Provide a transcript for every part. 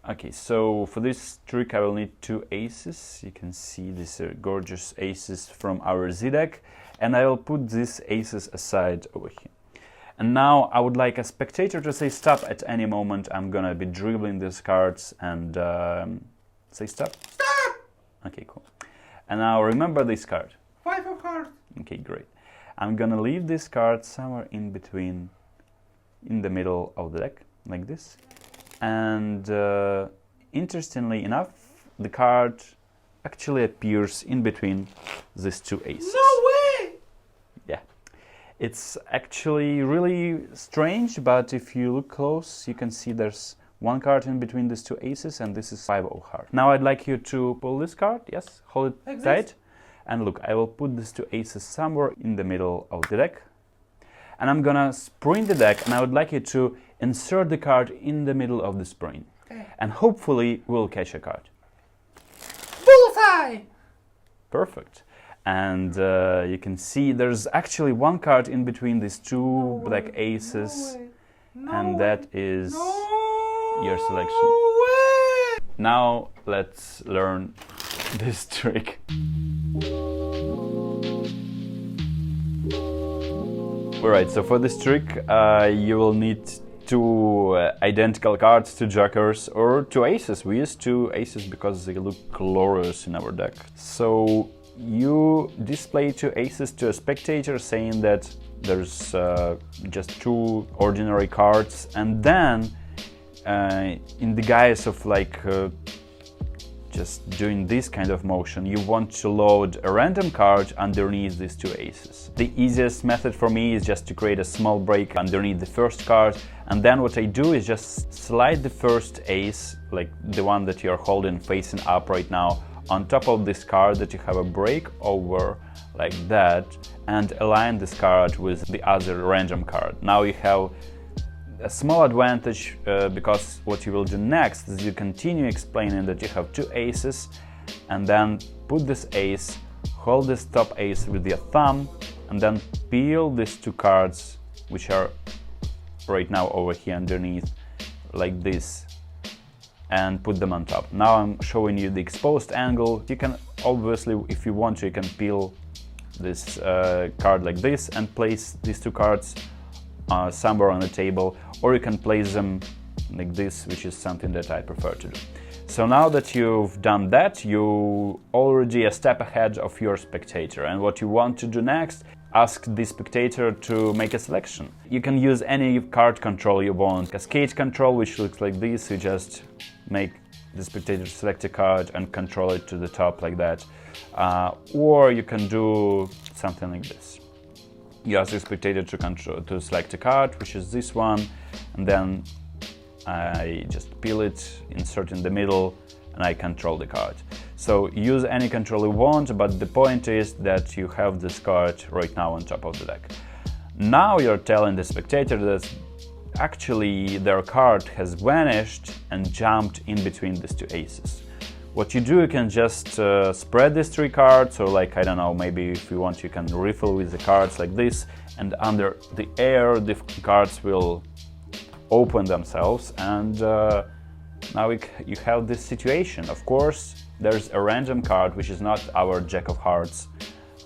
Okay, so for this trick I will need 2 aces. You can see these are gorgeous aces from our Z deck, and I will put these aces aside over here. And now I would like a spectator to say stop at any moment. I'm gonna be dribbling these cards and say stop. Stop! Okay, cool. And now remember this card. 5 of hearts. Okay, great. I'm gonna leave this card somewhere in between, in the middle of the deck, like this. And interestingly enough, the card actually appears in between these 2 aces. No way! Yeah. It's actually really strange, but if you look close, you can see there's 1 card in between these 2 aces, and this is 5 of hearts. Now I'd like you to pull this card, yes, hold it Like tight. this? And look, I will put these 2 aces somewhere in the middle of the deck. And I'm gonna spring the deck, and I would like you to insert the card in the middle of the spring. Okay. And hopefully we'll catch a card. Bullseye! Perfect. And you can see there's actually 1 card in between these 2 black aces, and that is your selection. No way! Now let's learn this trick. Alright, so for this trick you will need 2 identical cards, 2 jokers or 2 aces. We use 2 aces because they look glorious in our deck. So you display 2 aces to a spectator saying that there's just 2 ordinary cards, and then in the guise of like just doing this kind of motion, you want to load a random card underneath these 2 aces. The easiest method for me is just to create a small break underneath the first card, and then what I do is just slide the first ace, like the one that you're holding facing up right now, on top of this card that you have a break over, like that, and align this card with the other random card. Now you have a small advantage because what you will do next is you continue explaining that you have 2 aces, and then put this ace, hold this top ace with your thumb, and then peel these 2 cards which are right now over here underneath, like this, and put them on top. Now I'm showing you the exposed angle. You can obviously, if you want to, you can peel this card like this and place these 2 cards somewhere on the table, or you can place them like this, which is something that I prefer to do. So now that you've done that, you're already a step ahead of your spectator, and what you want to do next, ask the spectator to make a selection. You can use any card control you want. Cascade control, which looks like this, you just make the spectator select a card and control it to the top like that. Or you can do something like this. You ask the spectator to select a card, which is this one, and then I just peel it, insert in the middle, and I control the card. So use any control you want, but the point is that you have this card right now on top of the deck. Now you're telling the spectator that actually their card has vanished and jumped in between these 2 aces. What you do, you can just spread these 3 cards, or like, I don't know, maybe if you want you can riffle with the cards like this, and under the air the cards will open themselves, and now you have this situation. Of course, there's a random card which is not our Jack of Hearts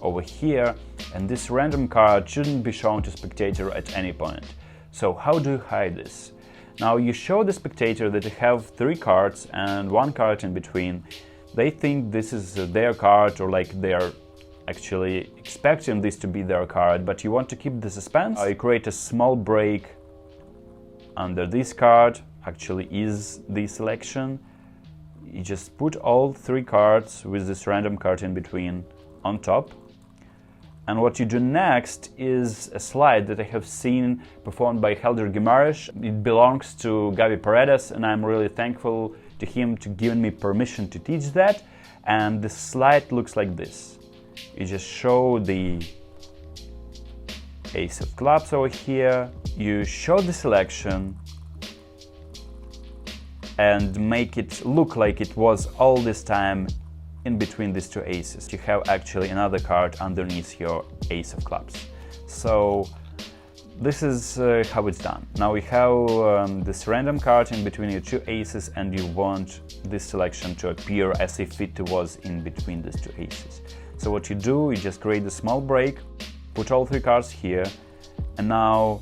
over here, and this random card shouldn't be shown to spectator at any point. So how do you hide this? Now you show the spectator that you have 3 cards and 1 card in between. They think this is their card, or like they're actually expecting this to be their card, but you want to keep the suspense. You create a small break under this card, actually is the selection. You just put all 3 cards with this random card in between on top. And what you do next is a slide that I have seen performed by Guimaraes. It belongs to Gabi Pareras, and I'm really thankful to him to give me permission to teach that. And the slide looks like this. You just show the Ace of Clubs over here, you show the selection, and make it look like it was all this time in between these 2 aces. You have actually another card underneath your Ace of Clubs. So this is how it's done. Now we have this random card in between your two aces, and you want this selection to appear as if it was in between these two aces. So what you do, you just create a small break, put all three cards here, and now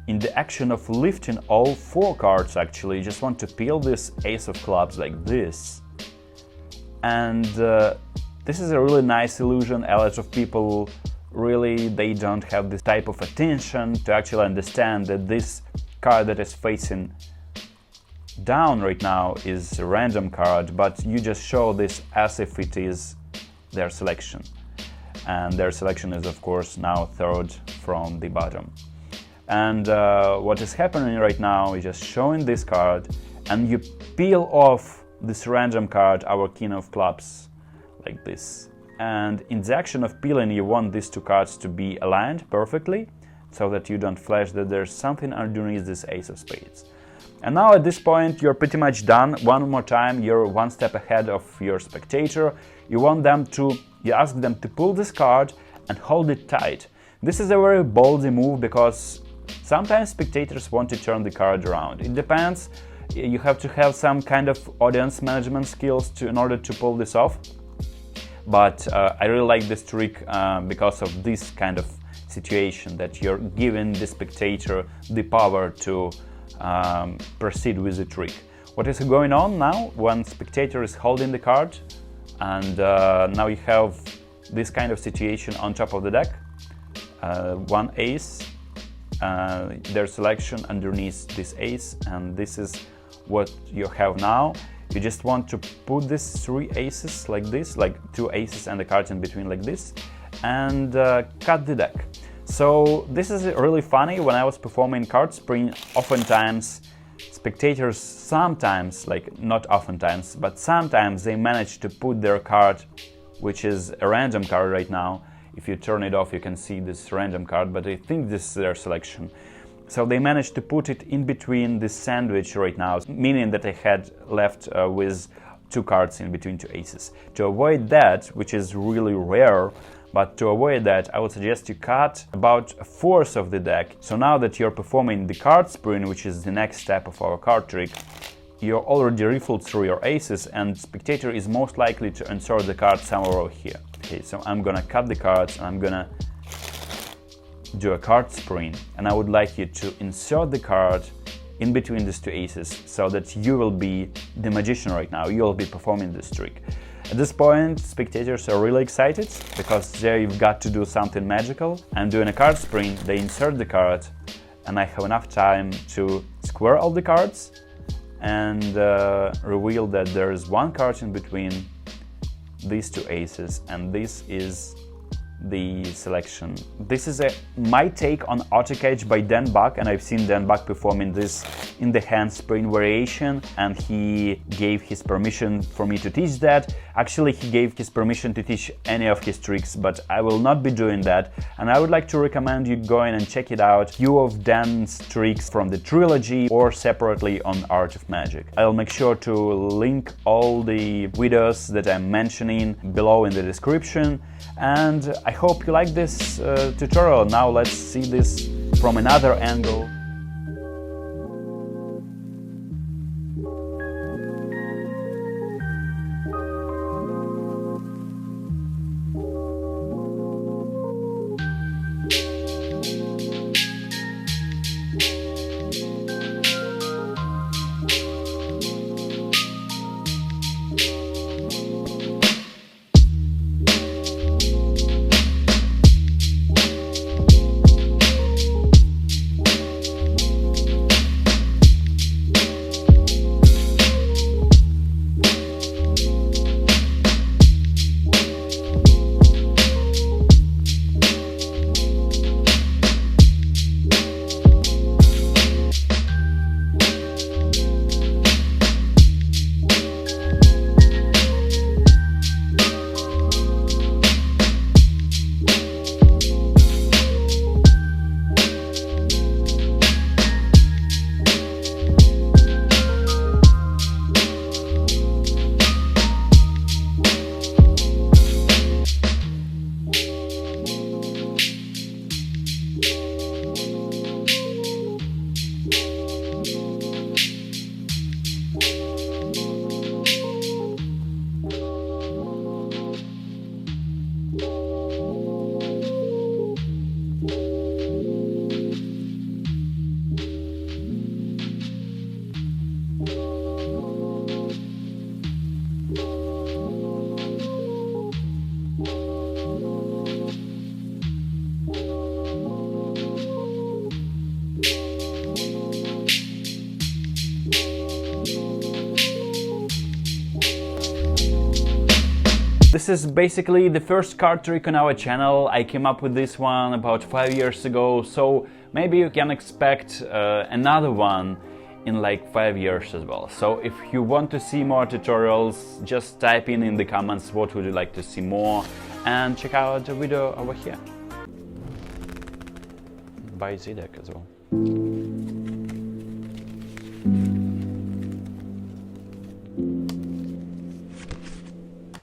in the action of lifting all four cards, actually, you just want to peel this ace of clubs like this. And this is a really nice illusion. A lot of people really, they don't have this type of attention to actually understand that this card that is facing down right now is a random card, but you just show this as if it is their selection. And their selection is, of course, now third from the bottom. And what is happening right now is just showing this card, and you peel off this random card, our king of clubs, like this. And in the action of peeling, you want these two cards to be aligned perfectly, so that you don't flash that there's something underneath this ace of spades. And now at this point, you're pretty much done. One more time, you're one step ahead of your spectator. You ask them to pull this card and hold it tight. This is a very ballsy move, because sometimes spectators want to turn the card around. It depends. You have to have some kind of audience management skills in order to pull this off. But I really like this trick because of this kind of situation, that you're giving the spectator the power to proceed with the trick. What is going on now? One spectator is holding the card, and now you have this kind of situation on top of the deck. One ace, their selection underneath this ace, and this is what you have now. You just want to put these three aces like this, like two aces and a card in between like this, and cut the deck. So this is really funny. When I was performing card spring, oftentimes spectators sometimes, like not oftentimes, but sometimes they manage to put their card, which is a random card right now. If you turn it off, you can see this random card, but I think this is their selection. So they managed to put it in between this sandwich right now, meaning that I had left with two cards in between two aces. To avoid that, which is really rare, but to avoid that, I would suggest you cut about a fourth of the deck. So now that you're performing the card spring, which is the next step of our card trick, you're already riffled through your aces, and spectator is most likely to insert the card somewhere over here. Okay, so I'm gonna cut the cards, and I'm gonna do a card spring, and I would like you to insert the card in between these two aces, so that you will be the magician right now. You will be performing this trick. At this point, spectators are really excited, because there you've got to do something magical. I'm doing a card spring, they insert the card, and I have enough time to square all the cards and reveal that there is one card in between these two aces, and this is the selection. This is my take on auto catch by Dan Buck, and I've seen Dan Buck performing this in the hand spring variation, and he gave his permission for me to teach that. Actually, he gave his permission to teach any of his tricks, but I will not be doing that, and I would like to recommend you going and check it out, few of Dan's tricks from the trilogy or separately on Art of Magic. I'll make sure to link all the videos that I'm mentioning below in the description, and I hope you like this tutorial. Now let's see this from another angle. This is basically the first card trick on our channel. I came up with this one about 5 years ago, so maybe you can expect another one in like 5 years as well. So if you want to see more tutorials, just type in the comments what would you like to see more, and check out the video over here. Buy Z deck as well.